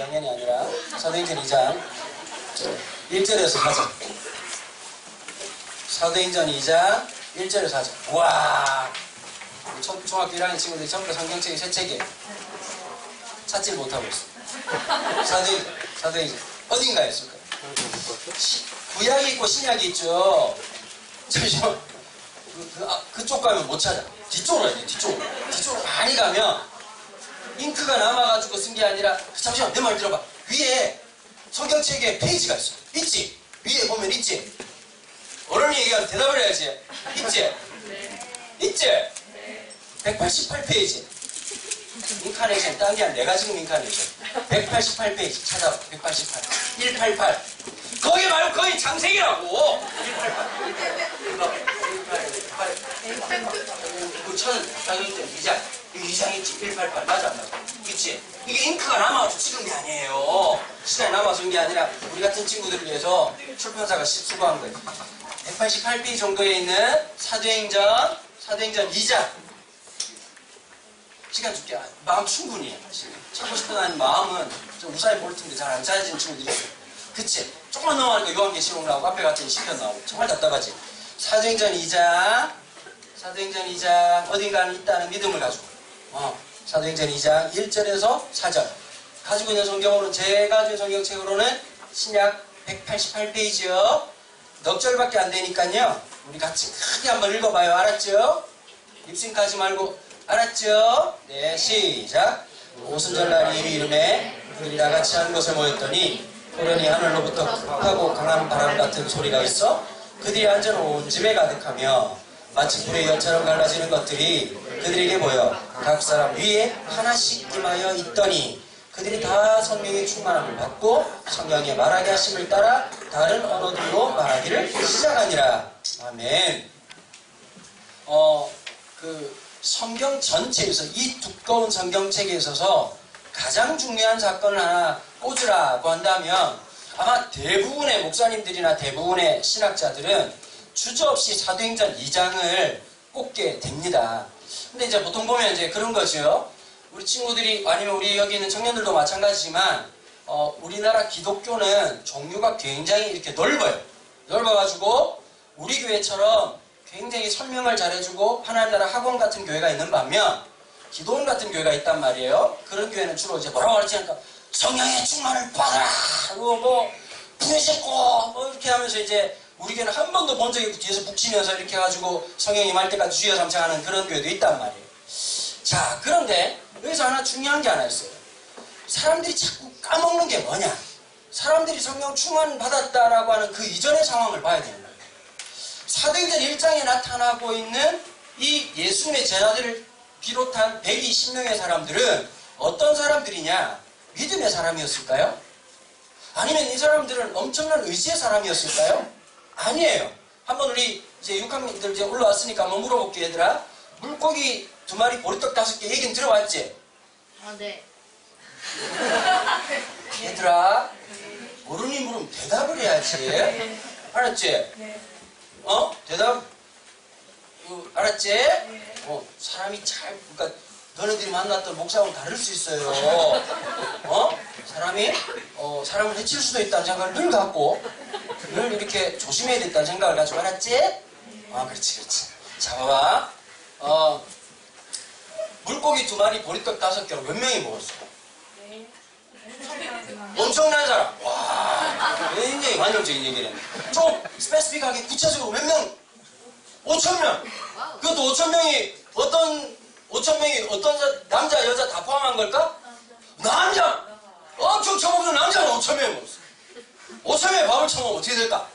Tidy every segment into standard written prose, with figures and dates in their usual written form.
당연히 아니라 사도행전 2장 1절에서 4절. 사도행전 2장 1절에서 4절. 와, 중학교 1학년 친구들이 전부 다 성경책이 새 책에 찾지를 못하고 있어요. 사도행전 어딘가에 있을 거예요. 구약이 있고 신약이 있죠. 잠시만, 그쪽 가면 못 찾아. 뒤쪽으로 가야 돼. 뒤쪽으로 많이 가면 잉크가 남아가지고 쓴 게 아니라, 잠시만, 내 말 들어봐. 위에 성경책에 페이지가 있어. 있지? 위에 보면 있지? 어른이 얘기하면 대답을 해야지. 있지? 네. 있지? 네. 188페이지. 인카네이션, 딴 게 아니라 내가 지금 인카네이션. 188페이지. 찾아봐. 188. 188. 거기 말고 거기 장색이라고. 188. 그 이장 있지? 188. 맞아, 안 맞아? 있지? 이게 잉크가 남아서 찍은 게 아니에요. 시간이 남아서 온 게 아니라 우리 같은 친구들을 위해서 출판사가 수고한 거예요. 188페이지 정도에 있는 사도행전 2장. 시간 줄게. 마음 충분히 해. 찾고 싶어하는 마음은 좀 무사히 볼 텐데 잘 안 찾아지는 친구들이 있어요. 그치? 조금만 넘어가니까 요한계시록 나오고 앞에 같은 시편 나오고 정말 답답하지? 사도행전 2장 어딘가는 있다는 믿음을 가지고 사도행전 2장 1절에서 4절 가지고 있는 성경으로는 제가 가진 성경책으로는 신약 188페이지요. 넉 절밖에 안 되니까요. 우리 같이 크게 한번 읽어봐요. 알았죠? 입싱하지 말고 알았죠? 네, 시작. 오순절날 이 이름에 그들이 나같이 한 곳에 모였더니 호련히 하늘로부터 극하고 강한 바람 같은 소리가 있어 그들이 앉은 온 집에 가득하며 마치 불의 연처럼 갈라지는 것들이 그들에게 보여 각 사람 위에 하나씩 임하여 있더니 그들이 다 성령의 충만함을 받고 성령의 말하게 하심을 따라 다른 언어들로 말하기를 시작하니라. 아멘. 그 성경 전체에서 이 두꺼운 성경책에 있어서 가장 중요한 사건을 하나 꽂으라고 한다면 아마 대부분의 목사님들이나 대부분의 신학자들은 주저없이 사도행전 2장을 꼽게 됩니다. 근데 이제 보통 보면 이제 그런 거죠. 우리 친구들이 아니면 우리 여기 있는 청년들도 마찬가지지만 우리나라 기독교는 종류가 굉장히 이렇게 넓어요. 넓어가지고 우리 교회처럼 굉장히 설명을 잘해주고 하나님 나라 학원 같은 교회가 있는 반면 기도원 같은 교회가 있단 말이에요. 그런 교회는 주로 이제 뭐라고 하지 않을까? 성령의 충만을 받아라! 그리고 뭐 부르짖고 뭐 이렇게 하면서 이제 우리 교회는 한 번도 본 적이 없고 뒤에서 북치면서 이렇게 해가지고 성령이 말 때까지 주여 삼창하는 그런 교회도 있단 말이에요. 자, 그런데 여기서 하나 중요한 게 하나 있어요. 사람들이 자꾸 까먹는 게 뭐냐? 사람들이 성령 충만 받았다라고 하는 그 이전의 상황을 봐야 되는 거예요. 사도행전 1장에 나타나고 있는 이 예수님의 제자들을 비롯한 120명의 사람들은 어떤 사람들이냐? 믿음의 사람이었을까요? 아니면 이 사람들은 엄청난 의지의 사람이었을까요? 아니에요. 한번 우리 이제 6학년들 이제 올라왔으니까 한번 물어볼게, 얘들아. 물고기 2마리, 보리떡 5개 얘기는 들어봤지? 네. 얘들아, 모르니 물으면 대답을 해야지. 알았지? 네. 대답, 알았지? 사람이 그러니까 너네들이 만났던 목사하고는 다를 수 있어요. 사람이, 사람을 해칠 수도 있다는 생각을 늘 갖고, 늘 이렇게 조심해야 됐다는 생각을 가지고, 알았지? 그렇지. 자, 봐봐. 물고기 2마리, 보리떡 5개로 몇 명이 먹었어? 네. 엄청난 사람. 와, 굉장히 관용적인 얘기를 했네. 좀 스페시픽하게 구체적으로 몇 명? 5,000명. 그것도 5,000명이 어떤 남자, 여자 다 포함한 걸까? 남자! 엄청 처먹는 남자는 5,000명이 먹었어. 5,000명의 밥을 처먹으면 어떻게 될까?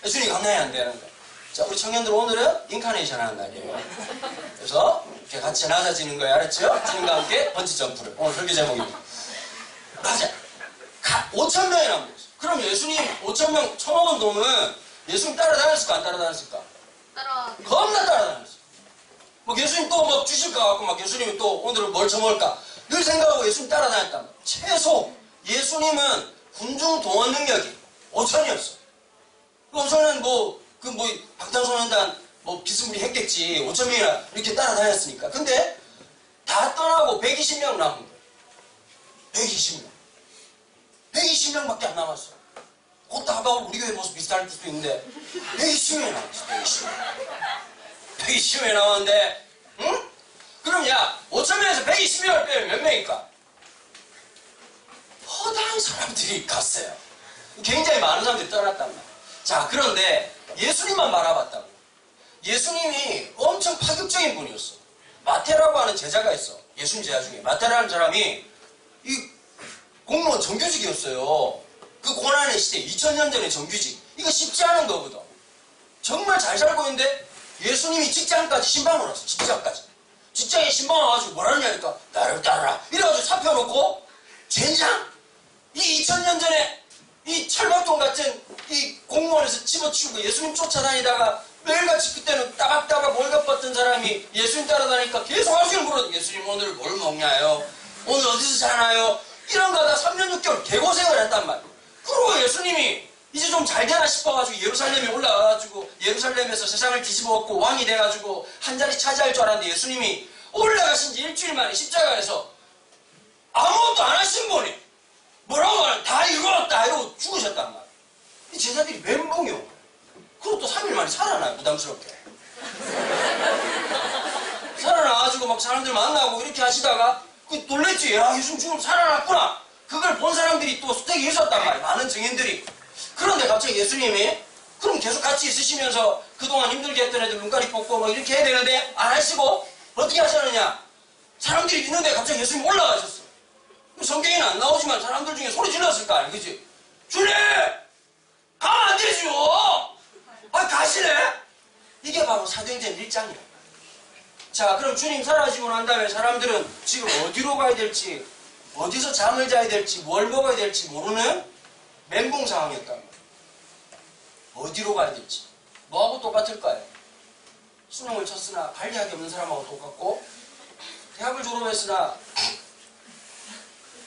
예수님이 감당이 안 되는 거야. 자, 우리 청년들 오늘은 인카네이션 하는 날이에요. 그래서 이렇게 같이 낮아지는 거예요. 알았죠? 주님과 함께 번지점프를. 오늘 설교 제목입니다. 맞아. 5,000명이나 먹었어. 그럼 예수님 5,000명 처먹은 놈은 예수님 따라다녔을까? 안 따라다녔을까? 겁나 따라다녔어. 뭐 예수님 또 뭐 주실 것 같고 막 예수님이 또 오늘은 뭘 처먹을까? 늘 생각하고 예수님 따라다녔다. 최소 예수님은 군중 동원 능력이 5,000이었어. 그 5,000은 방탄소년단 비스무리 했겠지. 5,000명이나 이렇게 따라다녔으니까. 근데 다 떠나고 120명 남은 거야. 120명. 120명밖에 안 남았어. 곧 다가올 우리 교회 모습 비슷할 수도 있는데 120명이 남았어. 120명이 남았는데 응? 그럼 야 5,000명에서 120명을 빼면 몇 명일까? 허다한 사람들이 갔어요. 굉장히 많은 사람들이 떠났단 말이야. 자, 그런데 예수님만 바라봤다고. 예수님이 엄청 파격적인 분이었어. 마태라고 하는 제자가 있어. 예수님 제자 중에 마태라는 사람이 이 공무원 정규직이었어요. 그 고난의 시대 2000년 전의 정규직. 이거 쉽지 않은 거거든. 정말 잘 살고 있는데 예수님이 직장까지 신방을 왔어. 직장에 신방 와가지고 뭐라느냐 하니까 나를 따르라 이래가지고 사표 놓고 젠장 이 2000년 전에 이 철밥통 같은 이 공무원에서 집어치우고 예수님 쫓아다니다가 매일같이 그때는 따박따박 월급 받던 사람이 예수님 따라다니까 계속 하시는 물어. 예수님 오늘 뭘 먹냐요? 오늘 어디서 자나요? 이런 거 하다 3년 6개월 개고생을 했단 말이에요. 그리고 예수님이 이제 좀 잘 되나 싶어가지고 예루살렘에 올라가가지고 예루살렘에서 세상을 뒤집어엎고 왕이 돼가지고 한 자리 차지할 줄 알았는데 예수님이 올라가신 지 일주일 만에 십자가에서 아무것도 안 하신 분이 뭐라고 하냐 다 이루었다 이러고 죽으셨단 말이에요. 이 제자들이 멘붕이요. 그리고 또 3일 만에 살아나요. 부담스럽게 살아나가지고 막 사람들 만나고 이렇게 하시다가 놀랬지. 야 예수님 지금 살아났구나. 그걸 본 사람들이 또 수택이 있었단 말이에요. 많은 증인들이. 그런데 갑자기 예수님이 그럼 계속 같이 있으시면서 그동안 힘들게 했던 애들 눈가리 뽑고 뭐 이렇게 해야 되는데 안 하시고 어떻게 하셨느냐. 사람들이 있는데 갑자기 예수님이 올라가셨어. 성경에는 안 나오지만 사람들 중에 소리 질렀을 거 아니야. 그치? 주님! 가면 안 되죠! 아 가시네? 이게 바로 사도행전 1장이야. 자 그럼 주님 사라지고 난 다음에 사람들은 지금 어디로 가야 될지 어디서 잠을 자야 될지 뭘 먹어야 될지 모르는 멘붕 상황이었단 말이에요. 어디로 가야 될지 뭐하고 똑같을까요? 수능을 쳤으나 관리하기 없는 사람하고 똑같고 대학을 졸업했으나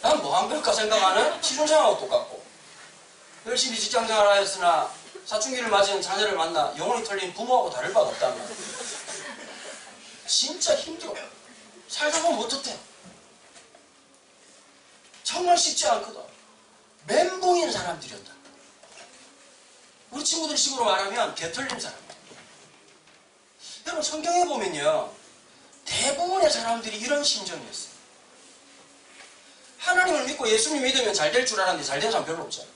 난 뭐 한 걸까 생각하는 취준생하고 똑같고 열심히 직장생활 하였으나 사춘기를 맞은 자녀를 만나 영혼이 털린 부모하고 다를 바가 없단 말이에요. 진짜 힘들어. 살다 보면 어떻대? 정말 쉽지 않거든. 멘붕인 사람들이었다. 우리 친구들 식으로 말하면 개털린 사람이야. 여러분 성경에 보면요. 대부분의 사람들이 이런 심정이었어요. 하나님을 믿고 예수님 믿으면 잘 될 줄 알았는데 잘 된 사람 별로 없잖아요.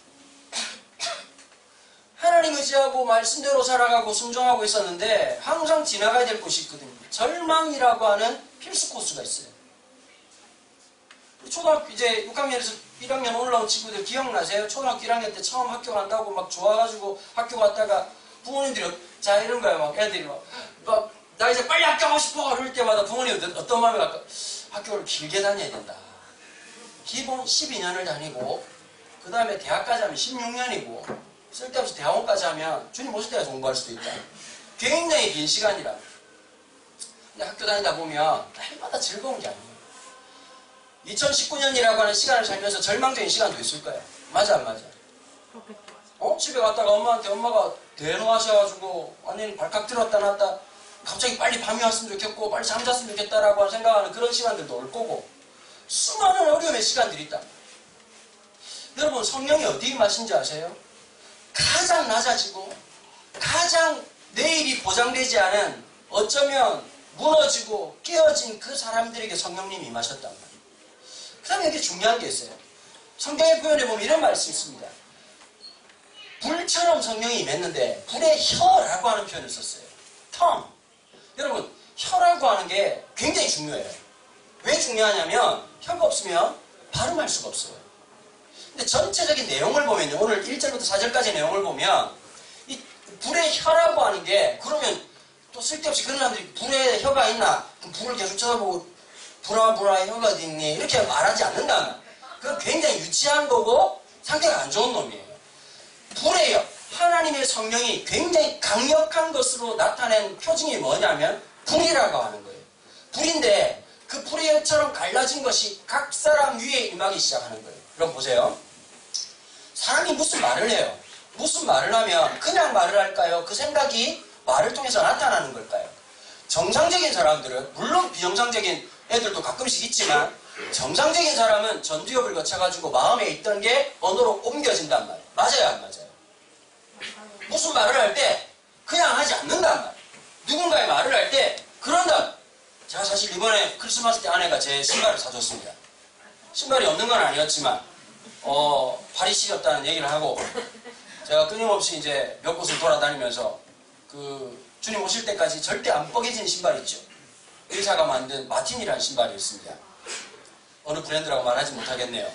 하나님 의지하고 말씀대로 살아가고 순종하고 있었는데 항상 지나가야 될 곳이 있거든요. 절망이라고 하는 필수 코스가 있어요. 초등학교 이제 6학년에서 1학년 올라온 친구들 기억나세요? 초등학교 1학년 때 처음 학교 간다고 막 좋아가지고 학교 갔다가 부모님들이 자 이런 거야. 막 애들이 막 나 이제 빨리 학교 가고 싶어 그럴 때마다 부모님이 어떤 마음이 갈까? 학교를 길게 다녀야 된다. 기본 12년을 다니고 그 다음에 대학까지 하면 16년이고 쓸데없이 대학원까지 하면 주님 오실 때까지 공부할 수도 있다. 굉장히 긴 시간이라. 근데 학교 다니다 보면 날마다 즐거운 게 아니에요. 2019년이라고 하는 시간을 살면서 절망적인 시간도 있을 거예요. 맞아 안 맞아? 집에 갔다가 엄마한테 엄마가 대노하셔가지고 완전히 발칵 들었다 놨다 갑자기 빨리 밤이 왔으면 좋겠고 빨리 잠잤으면 좋겠다라고 생각하는 그런 시간들도 올 거고 수많은 어려움의 시간들이 있다. 여러분 성령이 어디 임하신지 아세요? 가장 낮아지고 가장 내일이 보장되지 않은 어쩌면 무너지고 깨어진 그 사람들에게 성령님이 임하셨단 말이에요. 그 다음에 여기 중요한 게 있어요. 성경의 표현에 보면 이런 말씀이 있습니다. 불처럼 성령이 임했는데 불의 혀라고 하는 표현을 썼어요. tongue. 여러분 혀라고 하는 게 굉장히 중요해요. 왜 중요하냐면 혀가 없으면 발음할 수가 없어요. 근데 전체적인 내용을 보면요. 오늘 1절부터 4절까지 내용을 보면 이 불의 혀라고 하는 게 그러면 또 쓸데없이 그런 사람들이 불에 혀가 있나? 불을 계속 쳐다보고 불아 혀가 어디 있니? 이렇게 말하지 않는다. 그건 굉장히 유치한 거고 상태가 안 좋은 놈이에요. 불의 혀, 하나님의 성령이 굉장히 강력한 것으로 나타낸 표징이 뭐냐면 불이라고 하는 거예요. 불인데 그 불의 혀처럼 갈라진 것이 각 사람 위에 임하기 시작하는 거예요. 그럼 보세요. 사람이 무슨 말을 해요? 무슨 말을 하면 그냥 말을 할까요? 그 생각이 말을 통해서 나타나는 걸까요? 정상적인 사람들은 물론 비정상적인 애들도 가끔씩 있지만 정상적인 사람은 전두엽을 거쳐가지고 마음에 있던 게 언어로 옮겨진단 말이에요. 맞아요, 안 맞아요? 무슨 말을 할 때 그냥 하지 않는단 말이에요. 누군가의 말을 할 때 그런다. 제가 사실 이번에 크리스마스 때 아내가 제 신발을 사줬습니다. 신발이 없는 건 아니었지만 발이 시렸다는 얘기를 하고 제가 끊임없이 이제 몇 곳을 돌아다니면서 그 주님 오실 때까지 절대 안 뻐개진 신발 있죠. 의사가 만든 마틴이라는 신발이 있습니다. 어느 브랜드라고 말하지 못하겠네요.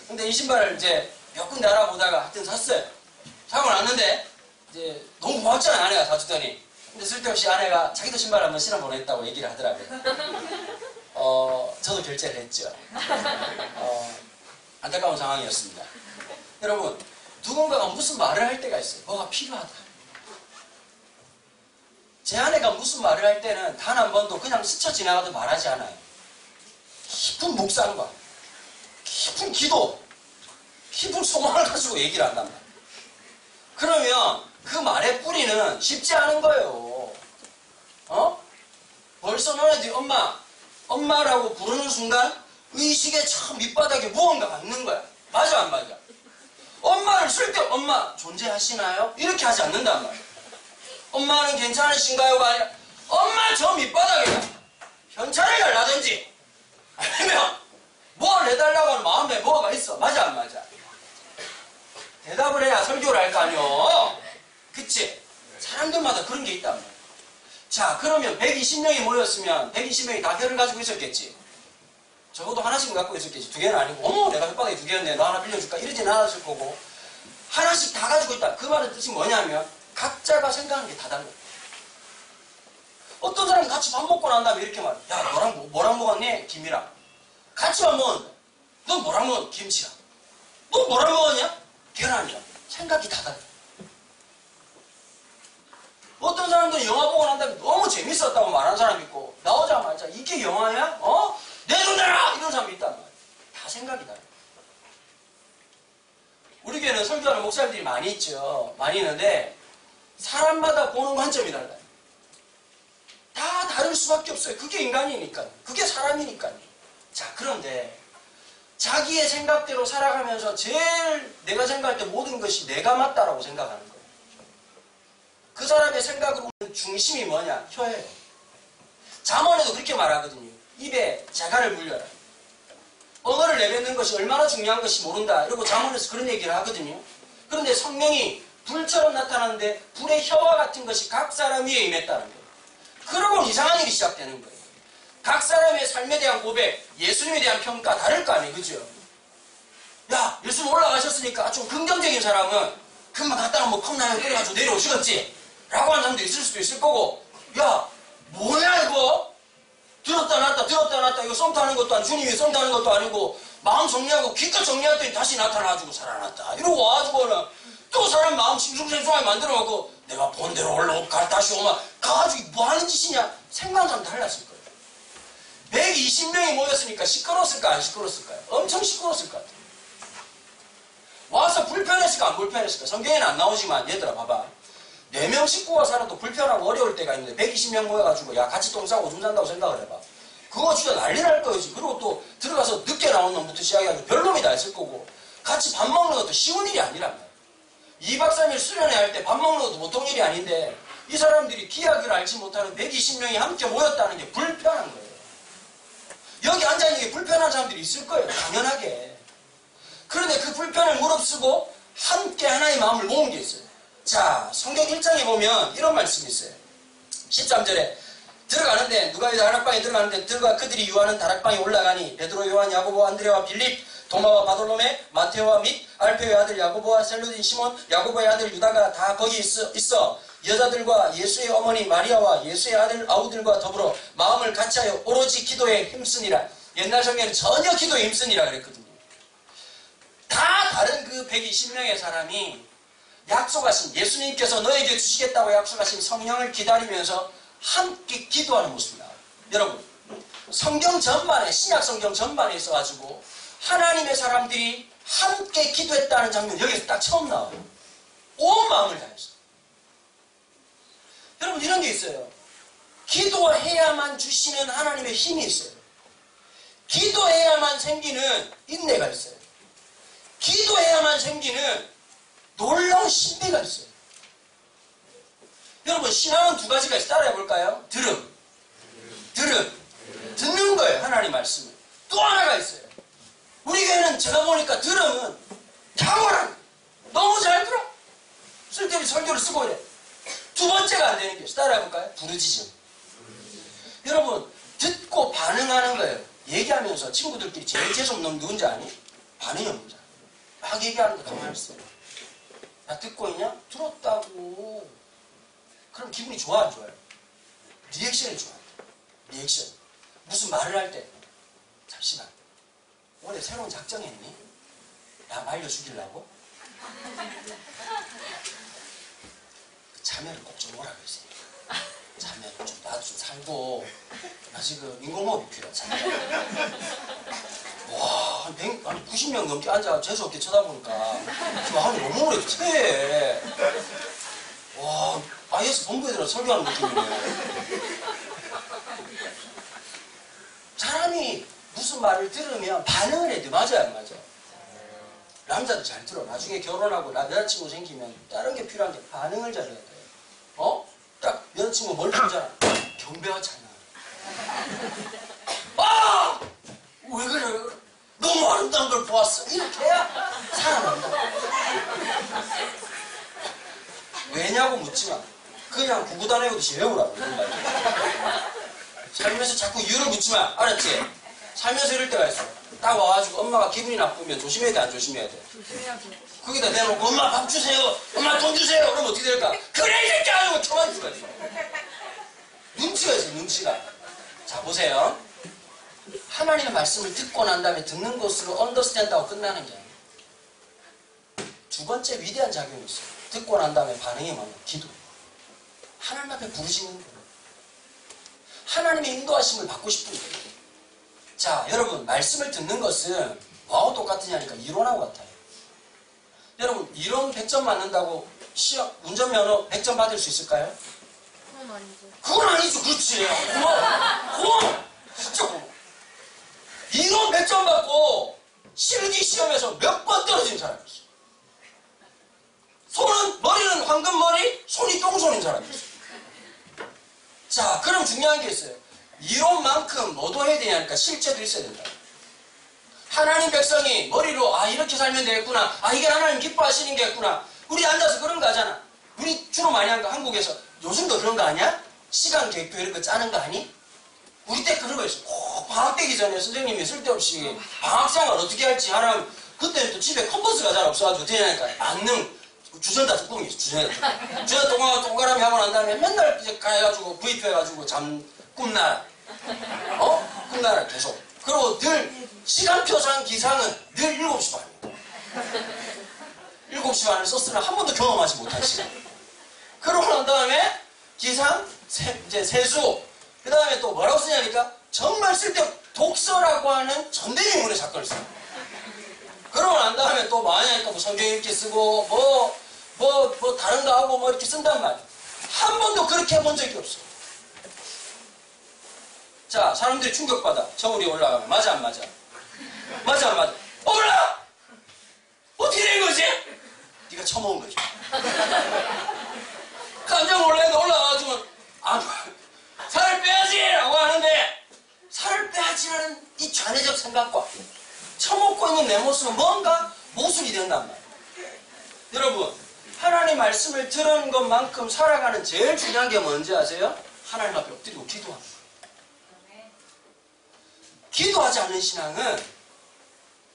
근데 이 신발을 이제 몇 군데 알아보다가 하여튼 샀어요. 사고 났는데 이제 너무 고맙잖아요. 아내가 사주더니. 근데 쓸데없이 아내가 자기도 신발 한번 신어 보냈다고 얘기를 하더라고요. 저도 결제를 했죠. 안타까운 상황이었습니다. 여러분, 누군가가 무슨 말을 할 때가 있어요. 뭐가 필요하다. 제 아내가 무슨 말을 할 때는 단 한 번도 그냥 스쳐 지나가도 말하지 않아요. 깊은 묵상과 깊은 기도, 깊은 소망을 가지고 얘기를 한단 말이에요. 그러면 그 말의 뿌리는 쉽지 않은 거예요. 벌써 너네들이 엄마라고 부르는 순간 의식의 참 밑바닥에 무언가가 있는 거야. 맞아, 안 맞아? 엄마를 쓸 때 엄마 존재하시나요? 이렇게 하지 않는단 말이야. 엄마는 괜찮으신가요가 아니라 엄마 저 밑바닥에 현찰을 달라든지 아니면 뭘 해달라고 하는 마음에 뭐가 있어. 맞아, 안 맞아? 대답을 해야 설교를 할 거 아니오. 그치? 사람들마다 그런 게 있단 말이야. 자, 그러면 120명이 모였으면 120명이 다 별을 가지고 있었겠지. 적어도 하나씩은 갖고 있었겠지. 두 개는 아니고 내가 혓바닥에 두 개였네. 너 하나 빌려줄까? 이러진 않았을 거고 하나씩 다 가지고 있다. 그 말의 뜻이 뭐냐면 각자가 생각하는 게 다 달라. 어떤 사람이 같이 밥 먹고 난 다음에 이렇게 말해. 야, 너랑 뭐랑 먹었니? 김이랑. 같이 밥 먹었는데 너 뭐랑 먹었니? 김치랑. 너 뭐랑 먹었냐? 계란이랑. 생각이 다 달라. 어떤 사람들은 영화 보고 난 다음에 너무 재밌었다고 말하는 사람이 있고 나오자마자 이게 영화야? 내 돈 내라! 이런 사람이 있단 말이야. 다 생각이 달라. 우리 교회는 설교하는 목사님들이 많이 있죠. 많이 있는데 사람마다 보는 관점이 달라요. 다 다를 수밖에 없어요. 그게 인간이니까요. 그게 사람이니까요. 자, 그런데 자기의 생각대로 살아가면서 제일 내가 생각할 때 모든 것이 내가 맞다라고 생각하는 거예요. 그 사람의 생각으로 중심이 뭐냐? 혀예요. 잠언에도 그렇게 말하거든요. 입에 자갈을 물려라. 언어를 내뱉는 것이 얼마나 중요한 것이 모른다. 이러고 잠언에서 그런 얘기를 하거든요. 그런데 성령이 불처럼 나타나는데 불의 혀와 같은 것이 각 사람 위에 임했다는 거예요. 그러고 이상한 일이 시작되는 거예요. 각 사람의 삶에 대한 고백, 예수님에 대한 평가 다를 거 아니에요. 그죠? 야, 예수님 올라가셨으니까 좀 긍정적인 사람은 금방 갔다가 뭐 컵라면 끓여가지고 내려오시겠지? 라고 하는 사람도 있을 수도 있을 거고, 야, 뭐야 이거? 들었다 놨다 이거 썸 타는 것도 아니고 주님이 썸 타는 것도 아니고 마음 정리하고 기껏 정리했더니 다시 나타나가지고 살아났다. 이러고 와가지고는 또 사람 마음 싱숭생숭하게 만들어놓고 내가 본대로 올라올까 다시 오면 가가지고 뭐 하는 짓이냐? 생각하는 사람 달랐을 거예요. 120명이 모였으니까 시끄러웠을까 안 시끄러웠을까요? 엄청 시끄러웠을 것 같아요. 와서 불편했을까 안 불편했을까? 성경에는 안 나오지만 얘들아 봐봐. 4명 식구가 살아도 불편하고 어려울 때가 있는데 120명 모여가지고 야 같이 똥 싸고 오줌 산다고 생각을 해봐. 그거 진짜 난리 날 거지. 그리고 또 들어가서 늦게 나온 놈부터 시작해가지고 별놈이 다 있을 거고 같이 밥 먹는 것도 쉬운 일이 아니란 말이야. 2박 3일 수련회 할 때 밥 먹는 것도 보통 일이 아닌데 이 사람들이 기약을 알지 못하는 120명이 함께 모였다는 게 불편한 거예요. 여기 앉아있는 게 불편한 사람들이 있을 거예요. 당연하게. 그런데 그 불편을 무릅쓰고 함께 하나의 마음을 모은 게 있어요. 자, 성경 1장에 보면 이런 말씀이 있어요. 13절에 들어가는데 누가 이 다락방에 들어가는데 들어가 그들이 유하는 다락방에 올라가니 베드로, 요한, 야고보, 안드레와 빌립, 도마와 바돌로메, 마테오와 및 알페오의 아들 야고보와 셀로딘 시몬, 야고보의 아들 유다가 다 거기 있어 여자들과 예수의 어머니 마리아와 예수의 아들 아우들과 더불어 마음을 같이하여 오로지 기도에 힘쓰니라. 옛날 성경에는 전혀 기도에 힘쓰니라 그랬거든요. 다 다른 그 120명의 사람이 약속하신 예수님께서 너에게 주시겠다고 약속하신 성령을 기다리면서 함께 기도하는 모습이 나와요. 여러분, 성경 전반에 신약 성경 전반에 있어가지고 하나님의 사람들이 함께 기도했다는 장면 여기서 딱 처음 나와요. 온 마음을 다해서. 여러분 이런 게 있어요. 기도해야만 주시는 하나님의 힘이 있어요. 기도해야만 생기는 인내가 있어요. 기도해야만 생기는 놀라운 신비가 있어요. 여러분, 신앙은 두 가지가 있어요. 따라해 볼까요? 들음. 듣는 거예요. 하나님 말씀을. 또 하나가 있어요. 우리 교회는 제가 보니까 들음은 탁월한, 너무 잘 들어. 쓸데없이 설교를 쓰고 이래. 두 번째가 안 되는 게 있어요. 따라해 볼까요? 부르짖음. 여러분, 듣고 반응하는 거예요. 얘기하면서 친구들끼리 제일 재수없는 놈 누군지 아니? 반응이 없는 사람. 막 얘기하는데 가만히 있어. 야, 듣고 있냐? 들었다고. 그럼 기분이 좋아, 안 좋아요? 리액션이 좋아요. 리액션. 무슨 말을 할 때, 잠시만, 올해 새로운 작정했니? 나 말려 죽이려고? 자매를 꼭 좀 오라 그러세요. 자매를 좀 나도 좀 살고, 나 지금 인공호흡이 필요해. 자매. 와, 한 90명 넘게 앉아 재수없게 쳐다보니까 지금 한 너무 오래 퇴해. 와, IS 본부에 들어 설교하는 느낌이네. 사람이 무슨 말을 들으면 반응을 해야 돼. 맞아요, 안 맞아? 남자도 잘 들어. 나중에 결혼하고 여자친구 생기면 다른 게 필요한 게 반응을 잘해야 돼. 딱 여자친구 뭘 보잖아. 경배하잖아. 아! 왜 그래, 왜 그래? 너무 아름다운 걸 보았어. 이렇게 해야 살아난다. 왜냐고 묻지 마. 그냥 구구단 외우듯이 외우라고. 살면서 자꾸 이유를 묻지 마. 알았지? 살면서 이럴 때가 있어. 딱 와가지고 엄마가 기분이 나쁘면 조심해야 돼, 안 조심해야 돼? 조심해야죠. 거기다 내놓고 엄마 밥 주세요. 엄마 돈 주세요. 그러면 어떻게 될까? 그래 이 새끼야! 하고 쳐맞을 수가 있어. 눈치가 있어, 눈치가. 자, 보세요. 하나님의 말씀을 듣고 난 다음에 듣는 것으로 언더스탠드하고 끝나는 게 아니에요. 두 번째 위대한 작용이 있어요. 듣고 난 다음에 반응이 뭐냐? 기도. 하나님 앞에 부르짖는 거예요. 하나님의 인도하심을 받고 싶은 거예요. 자, 여러분, 말씀을 듣는 것은 뭐하고 똑같으냐니까 이론하고 같아요. 여러분, 이론 100점 맞는다고 시험, 운전면허 100점 받을 수 있을까요? 그건 아니죠. 그건 아니죠. 그렇지. 고마워. 진짜 고마워. 이론 100점 받고 실기 시험에서 몇 번 떨어진 사람이 있어. 머리는 황금머리, 손이 똥손인 사람이 있어. 자, 그럼 중요한 게 있어요. 이론만큼 뭐도 해야 되냐니까 실제도 있어야 된다. 하나님 백성이 머리로 이렇게 살면 되겠구나. 이게 하나님 기뻐하시는 게겠구나. 우리 앉아서 그런 거 하잖아. 우리 주로 많이 한 거 한국에서 요즘도 그런 거 아니야? 시간 계획표 이런 거 짜는 거 아니? 우리 때 그런 거 있어. 꼭 방학 되기 전에 선생님이 쓸데없이 방학생활 어떻게 할지 하라면 그때는 또 집에 컨버스가 잘 없어가지고 어떻게 하냐니까 만능 주전자 뚜껑이 있어. 주전자 동그라미 하고 난 다음에 맨날 이제 가해가지고 구입 해가지고 꿈나라. 꿈나라 계속. 그리고 늘 시간표상 기상은 늘 7시 반이에요. 7시 반을 썼으나 한 번도 경험하지 못한 시간. 그러고 난 다음에 기상, 이제 세수. 그 다음에 또 뭐라고 쓰냐니까 정말 쓸데없는 독서라고 하는 전대미문의 사건을 써요. 그러고 난 다음에 또 뭐하냐니까 뭐 성경 읽기 쓰고 뭐 다른 거 하고 뭐 이렇게 쓴단 말이야. 한 번도 그렇게 해본 적이 없어. 자, 사람들이 충격받아. 저울이 올라가면. 맞아, 안 맞아? 맞아, 안 맞아? 올라! 어떻게 된 거지? 네가 처먹은 거지. 깜짝 놀라서 올라가가지고, 살을 빼야지! 라고 하는데, 살을 빼야지라는 이 좌뇌적 생각과 처먹고 있는 내 모습은 뭔가 모순이 된단 말이에요. 여러분, 하나님 말씀을 들은 것만큼 살아가는 제일 중요한 게 뭔지 아세요? 하나님 앞에 엎드리고 기도하는 거예요. 기도하지 않는 신앙은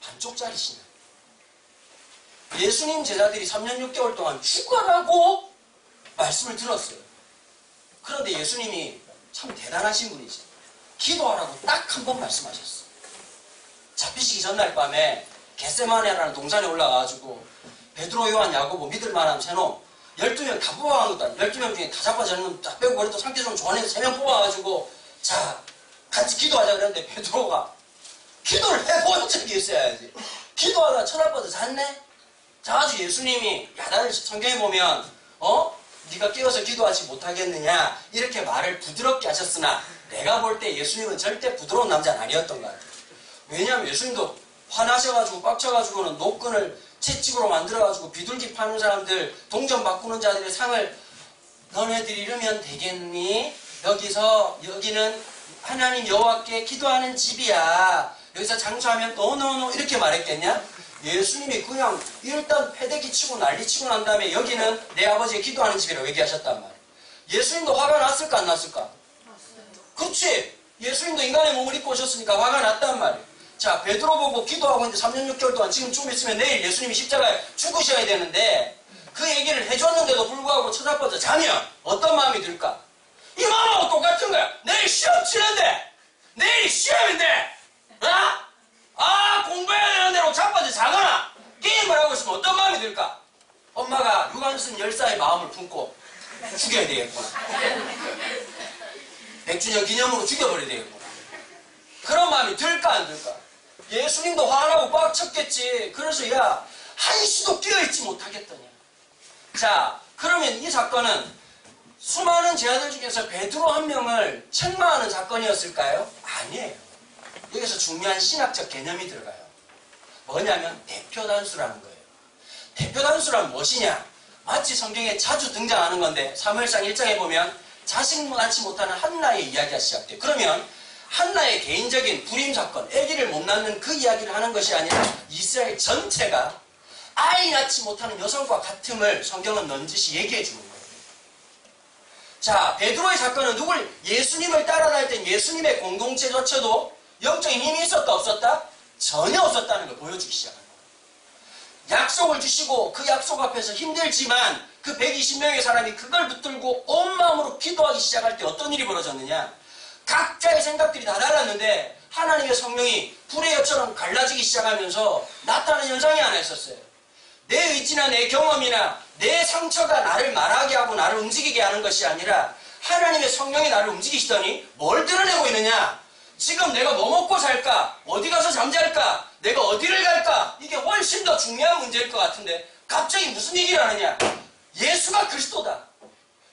반쪽짜리 신앙. 예수님 제자들이 3년 6개월 동안 죽어라고 말씀을 들었어요. 그런데 예수님이 참 대단하신 분이지. 기도하라고 딱 한 번 말씀하셨어. 잡히시기 전날 밤에 겟세마네라는 동산에 올라가가지고 베드로, 요한, 야고보 믿을 만한 세 놈 12명 다 뽑아간 것도 아니고 12명 중에 다 잡아서 놈 딱 빼고 그래도 상태 좀 좋아해서 3명 뽑아가지고 자 같이 기도하자 그랬는데 베드로가 기도를 해본 적이 있어야지. 기도하다 천하버서 잤네? 자가지고 예수님이 야단을 성경에 보면 네가 깨어서 기도하지 못하겠느냐 이렇게 말을 부드럽게 하셨으나 내가 볼 때 예수님은 절대 부드러운 남자는 아니었던 것 같아요. 왜냐하면 예수님도 화나셔가지고 빡쳐가지고는 노끈을 채찍으로 만들어가지고 비둘기 파는 사람들, 동전 바꾸는 자들의 상을 너네들이 이러면 되겠니? 여기는 하나님 여호와께 기도하는 집이야. 여기서 장수하면 노노노 이렇게 말했겠냐? 예수님이 그냥 일단 패대기 치고 난리 치고 난 다음에 여기는 내 아버지의 기도하는 집이라고 얘기하셨단 말이야. 예수님도 화가 났을까 안 났을까? 그렇지. 예수님도 인간의 몸을 입고 오셨으니까 화가 났단 말이야. 자, 베드로 보고 기도하고 있는데 3년 6개월 동안 지금 좀 있으면 내일 예수님이 십자가에 죽으셔야 되는데 그 얘기를 해줬는데도 불구하고 쳐다보자 자면 어떤 마음이 들까? 이 마음하고 똑같은 거야. 내일 시험 치는데 내일 시험인데 공부해야 되는 대로 자빠져 자거나 게임을 하고 있으면 어떤 마음이 들까? 엄마가 유관순 열사의 마음을 품고 죽여야 되겠구나. 100주년 기념으로 죽여버려야 되겠구나. 그런 마음이 들까 안 들까? 예수님도 화나고 꽉 쳤겠지. 그래서 야 한시도 끼어있지 못하겠더냐. 자, 그러면 이 사건은 수많은 제자들 중에서 베드로 한 명을 책망하는 사건이었을까요? 아니에요. 여기서 중요한 신학적 개념이 들어가요. 뭐냐면 대표단수라는 거예요. 대표단수란 무엇이냐? 마치 성경에 자주 등장하는 건데 사무엘상 1장에 보면 자식 낳지 못하는 한나의 이야기가 시작돼요. 그러면 한나의 개인적인 불임 사건, 아기를 못 낳는 그 이야기를 하는 것이 아니라 이스라엘 전체가 아이 낳지 못하는 여성과 같음을 성경은 넌지시 얘기해 주는 거예요. 자, 베드로의 사건은 누굴? 예수님을 따라다닐 땐 예수님의 공동체조차도 영적인 힘이 있었다 없었다? 전혀 없었다는 걸 보여주기 시작합니다. 약속을 주시고 그 약속 앞에서 힘들지만 그 120명의 사람이 그걸 붙들고 온 마음으로 기도하기 시작할 때 어떤 일이 벌어졌느냐? 각자의 생각들이 다 달랐는데 하나님의 성령이 불의 엽처럼 갈라지기 시작하면서 나타나는 현상이 하나 있었어요. 내 의지나 내 경험이나 내 상처가 나를 말하게 하고 나를 움직이게 하는 것이 아니라 하나님의 성령이 나를 움직이시더니 뭘 드러내고 있느냐? 지금 내가 뭐 먹고 살까? 어디 가서 잠잘까? 내가 어디를 갈까? 이게 훨씬 더 중요한 문제일 것 같은데 갑자기 무슨 얘기를 하느냐? 예수가 그리스도다.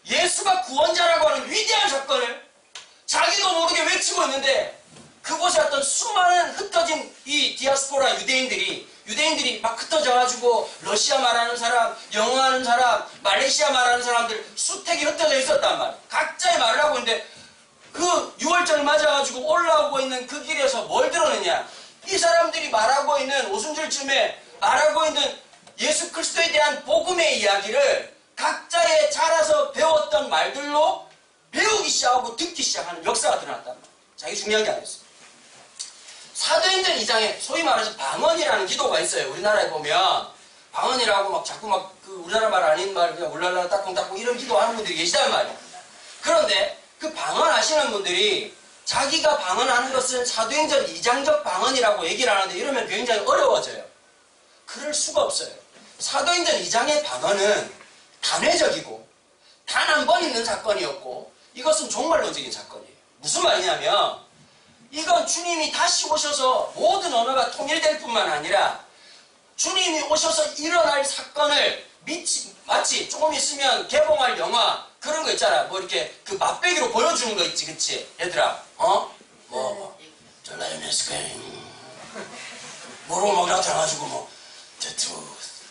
예수가 구원자라고 하는 위대한 사건을 자기도 모르게 외치고 있는데 그곳에 어떤 수많은 흩어진 이 디아스포라 유대인들이 막 흩어져가지고 러시아 말하는 사람, 영어 하는 사람, 말레이시아 말하는 사람들 수택이 흩어져 있었단 말이에요. 각자의 말을 하고 있는데 그 6월절 맞아가지고 올라오고 있는 그 길에서 뭘 들었느냐? 이 사람들이 말하고 있는 오순절쯤에 말하고 있는 예수 그리스도에 대한 복음의 이야기를 각자의 자라서 배웠던 말들로 배우기 시작하고 듣기 시작하는 역사가 드러났단 말이에요. 자, 이게 중요한 게 아니었어요. 사도행전 2장에 소위 말해서 방언이라는 기도가 있어요. 우리나라에 보면 방언이라고 막 자꾸 그 우리나라 말 아닌 말 그냥 울랄라 따꿍따꿍 이런 기도하는 분들이 계시단 말이에요. 그런데 그 방언하시는 분들이 자기가 방언하는 것은 사도행전 2장적 방언이라고 얘기를 하는데 이러면 굉장히 어려워져요. 그럴 수가 없어요. 사도행전 2장의 방언은 단회적이고 단 한 번 있는 사건이었고 이것은 종말론적인 사건이에요. 무슨 말이냐면 이건 주님이 다시 오셔서 모든 언어가 통일될 뿐만 아니라 주님이 오셔서 일어날 사건을 마치 조금 있으면 개봉할 영화 그런 거 있잖아. 뭐 이렇게 그 맛배기로 보여주는 거 있지, 그치? 얘들아, 전라연에서 뭐로 막 나타나가지고 the truth,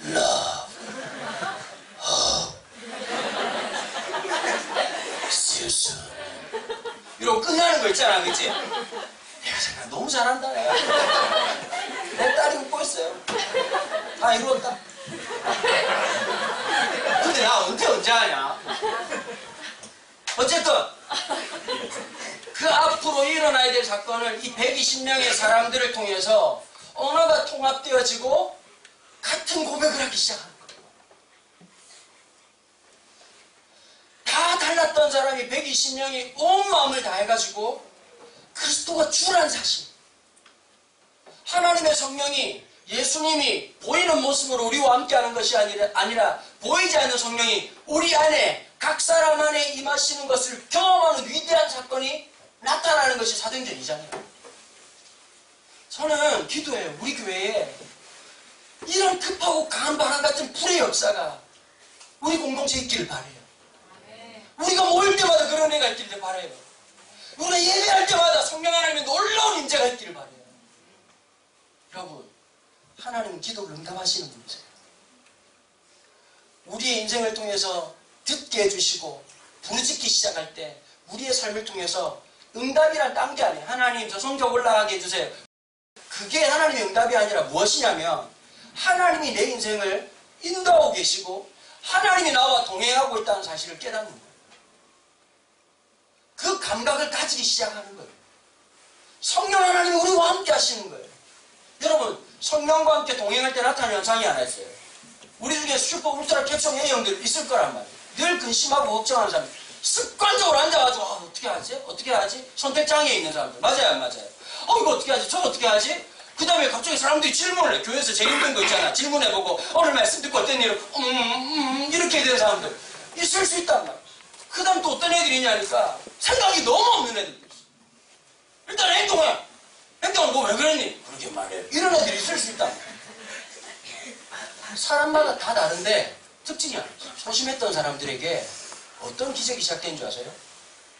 love, hope, see you soon. 이러고 끝나는 거 있잖아, 그치? 내가 생각 너무 잘한다, 내가. 내 딸이 웃고 있어요. 다 이루었다. 근데 나 언제 하냐? 어쨌든 그 앞으로 일어나야 될 사건을 이 120명의 사람들을 통해서 언어가 통합되어지고 같은 고백을 하기 시작하는 거예요. 다 달랐던 사람이 120명이 온 마음을 다해가지고 그리스도가 주란 사실, 하나님의 성령이 예수님이 보이는 모습으로 우리와 함께하는 것이 아니라 보이지 않는 성령이 우리 안에 각 사람 안에 임하시는 것을 경험하는 위대한 사건이 나타나는 것이 사도행전 2장이에요. 저는 기도해요. 우리 교회에 이런 급하고 강한 바람 같은 불의 역사가 우리 공동체에 있기를 바라요. 우리가 모일 때마다 그런 애가 있기를 바라요. 우리가 예배할 때마다 성령 하나님의 놀라운 임재가 있기를 바라요. 여러분, 하나님은 기도를 응답하시는 분이세요. 우리의 인생을 통해서 듣게 해주시고 부르짖기 시작할 때 우리의 삶을 통해서 응답이란 딴 게 아니에요. 하나님 저 성적 올라가게 해주세요. 그게 하나님의 응답이 아니라 무엇이냐면 하나님이 내 인생을 인도하고 계시고 하나님이 나와 동행하고 있다는 사실을 깨닫는 거예요. 그 감각을 가지기 시작하는 거예요. 성령 하나님이 우리와 함께 하시는 거예요. 여러분, 성령과 함께 동행할 때 나타나는 현상이 하나 있어요. 우리 중에 슈퍼 울트라 캡숑 A형들 있을 거란 말이에요. 늘 근심하고 걱정하는 사람, 습관적으로 앉아가지고 어떻게 하지? 어떻게 하지? 선택장애에 있는 사람들. 맞아요, 안 맞아요? 이거 어떻게 하지? 저거 어떻게 하지? 그 다음에 갑자기 사람들이 질문을 해. 교회에서 제일 힘든 거 있잖아. 질문해보고 오늘 말씀 듣고 어땠니? 이렇게 되는 사람들 있을 수 있단 말이야. 그 다음 또 어떤 애들이 있냐니까 생각이 너무 없는 애들도 있어. 일단 행동해. 행동을 너 왜 그랬니? 그러게 말해. 이런 애들이 있을 수 있단 말이야. 사람마다 다 다른데 특징이 아니죠. 소심했던 사람들에게 어떤 기적이 시작된 줄 아세요?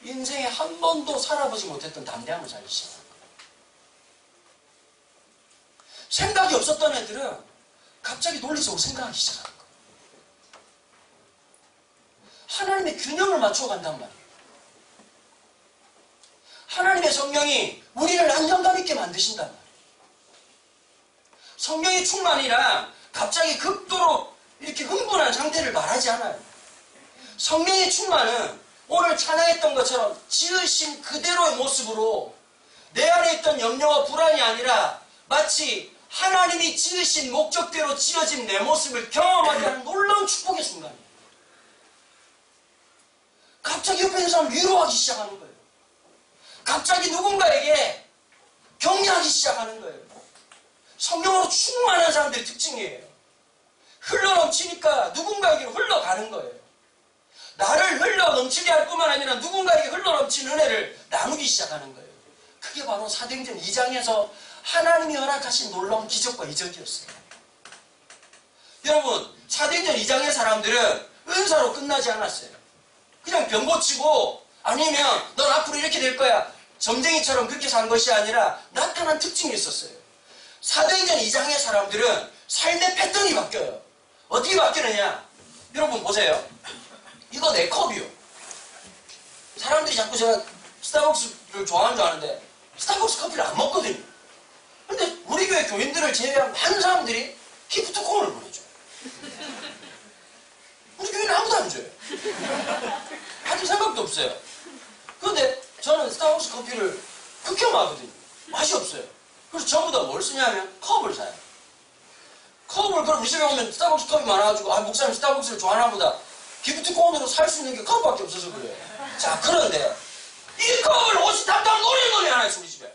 인생에 한 번도 살아보지 못했던 담대함을 살기 시작합니다. 생각이 없었던 애들은 갑자기 논리적으로 생각하기 시작하는 거예요. 하나님의 균형을 맞춰간단 말이에요. 하나님의 성령이 우리를 안정감 있게 만드신단 말이에요. 성령의 충만이란 갑자기 극도로 이렇게 흥분한 상태를 말하지 않아요. 성령의 충만은 오늘 찬양했던 것처럼 지으신 그대로의 모습으로 내 안에 있던 염려와 불안이 아니라 마치 하나님이 지으신 목적대로 지어진 내 모습을 경험하게 하는 놀라운 축복의 순간이에요. 갑자기 옆에 있는 사람을 위로하기 시작하는 거예요. 갑자기 누군가에게 격려하기 시작하는 거예요. 성령으로 충만한 사람들의 특징이에요. 흘러넘치니까 누군가에게로 흘러가는 거예요. 나를 흘러넘치게 할 뿐만 아니라 누군가에게 흘러넘친 은혜를 나누기 시작하는 거예요. 그게 바로 사도행전 2장에서 하나님이 허락하신 놀라운 기적과 이적이었어요. 여러분, 사도행전 2장의 사람들은 은사로 끝나지 않았어요. 그냥 병 고치고 아니면 넌 앞으로 이렇게 될 거야. 점쟁이처럼 그렇게 산 것이 아니라 나타난 특징이 있었어요. 사도행전 2장의 사람들은 삶의 패턴이 바뀌어요. 어떻게 바뀌느냐? 여러분 보세요. 이거 내 컵이요. 사람들이 자꾸 제가 스타벅스를 좋아하는 줄 아는데 스타벅스 커피를 안 먹거든요. 근데 우리 교회 교인들을 제외한 많은 사람들이 기프트콘을 보내줘요. 우리 교회는 아무도 안 줘요. 받을 생각도 없어요. 그런데 저는 스타벅스 커피를 극혐하거든요. 맛이 없어요. 그래서 전부 다 뭘 쓰냐면 컵을 사요. 컵을 그럼 우리 집에 오면 스타벅스 컵이 많아가지고 목사님 스타벅스를 좋아하나 보다. 기프트콘으로 살 수 있는 게 컵밖에 없어서 그래요. 자, 그런데 이 컵을 옷이 담당 노리는 놈이 하나 있어 우리 집에.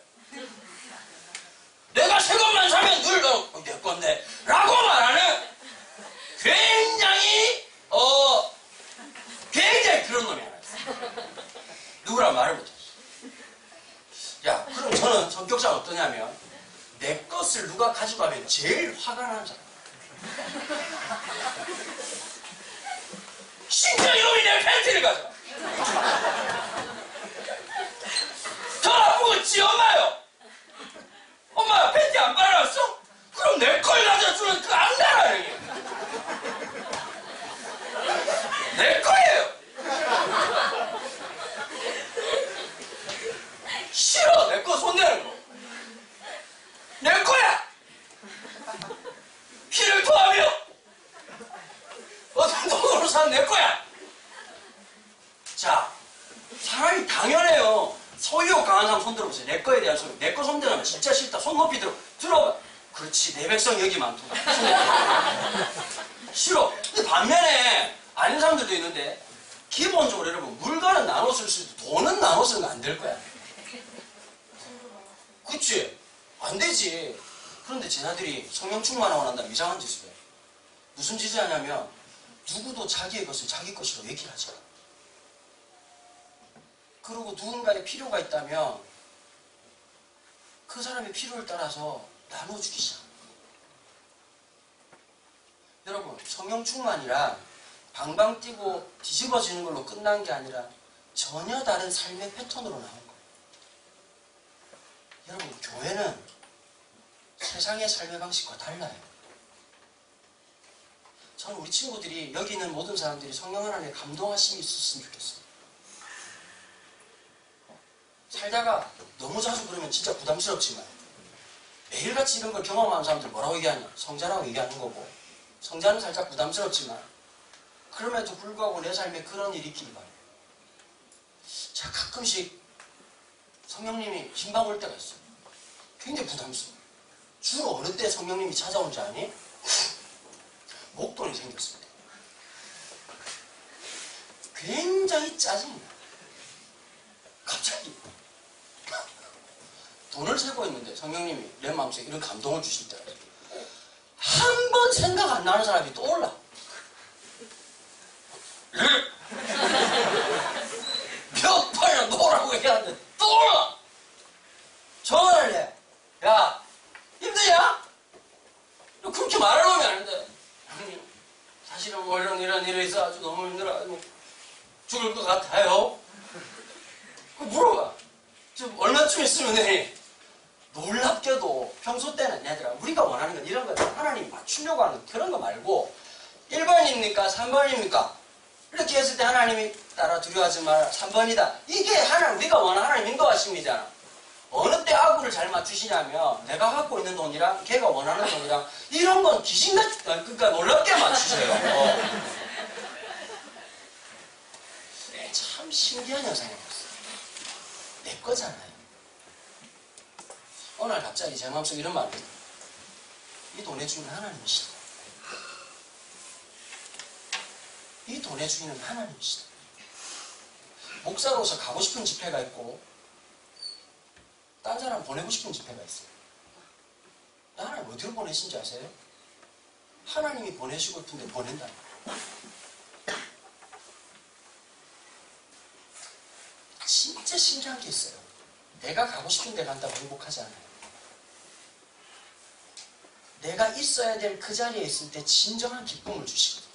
내가 새 것만 사면 늘 내 건데 라고 말하는 굉장히 그런 놈이 하나 있어. 누구랑 말을 못했어. 야, 그럼 저는 성격상 어떠냐면 내 것을 누가 가져가면 제일 화가 나는 사람. 심지어 이놈이 내 팬티를 가져가. 저 나보고 지 엄마요. 엄마 팬티 안 빨아놨어? 그럼 내 걸 가져주는 그 악랄한 행위. 내 거예요. 싫어. 내 거 손대는 거. 내 거야. 피를 토하며 어떤 돈으로 산 내 거야. 자, 사람이 당연해요. 소유욕 강한 사람 손 들어보세요. 내 거에 대한 소유. 내 거 손대면 진짜 싫다. 손 높이 들어봐. 그렇지. 내 백성 여기 많더라. 싫어. 근데 반면에 아닌 사람들도 있는데 기본적으로 여러분 물건은 나눠 쓸 수 있고 돈은 나눠 쓰면 안 될 거야. 그치? 안 되지. 그런데 쟤네들이 성령 충만하고 난 다음에 이상한 짓을 해. 무슨 짓을 하냐면 누구도 자기의 것을 자기 것으로 얘기를 하지 않아. 그리고 누군가의 필요가 있다면 그 사람의 필요를 따라서 나눠주기 시작합니다. 여러분, 성령 충만이란 방방 뛰고 뒤집어지는 걸로 끝난 게 아니라 전혀 다른 삶의 패턴으로 나온 거예요. 여러분, 교회는 세상의 삶의 방식과 달라요. 저는 우리 친구들이, 여기 있는 모든 사람들이 성령 하나님의 감동하심이 있었으면 좋겠어요. 살다가 너무 자주 그러면 진짜 부담스럽지만 매일같이 이런 걸 경험하는 사람들 뭐라고 얘기하냐? 성자라고 얘기하는 거고, 성자는 살짝 부담스럽지만 그럼에도 불구하고 내 삶에 그런 일이 있길 바래요. 제가 가끔씩 성령님이 힘방 올 때가 있어요. 굉장히 부담스러워요. 주로 어느 때 성령님이 찾아온지 아니? 목돈이 생겼을 때. 굉장히 짜증이 나요. 갑자기 돈을 세고 있는데 성령님이 내 마음속에 이런 감동을 주실 때가 있어요. 한 번 생각 안 나는 사람이 떠올라. 몇 번이나 놓으라고 얘기하는데 떠올라. 전화를 해. 야, 힘드냐? 그렇게 말하면 안 돼. 형님, 사실은 뭐 이런 일이 있어 아주 너무 힘들어가지고 죽을 것 같아요. 물어봐. 지금 얼마쯤 있으면 되니? 놀랍게도 평소 때는 얘들아, 우리가 원하는 건 이런 거야. 하나님이 맞추려고 하는 그런 거 말고 1번입니까? 3번입니까? 이렇게 했을 때 하나님이 따라 두려워하지 마라. 3번이다. 이게 우리가 원하는 하나님 인도하심이잖아. 어느 때 아구를 잘 맞추시냐면 내가 갖고 있는 돈이랑 걔가 원하는 돈이랑 이런 건 귀신같이, 그러니까 놀랍게 맞추세요. 참 신기한 현상이었어요. 내 거잖아요. 어느 날 갑자기 제 마음속에 이런 말이 들어요. 이 돈의 주인은 하나님이시다. 이 돈의 주인은 하나님이시다. 목사로서 가고 싶은 집회가 있고 딴 사람 보내고 싶은 집회가 있어요. 하나님 어디로 보내신지 아세요? 하나님이 보내시고 싶은데 보낸다는 거예요. 진짜 신기한 게 있어요. 내가 가고 싶은 데 간다고 행복하지 않아요. 내가 있어야 될 그 자리에 있을 때 진정한 기쁨을 주시거든요.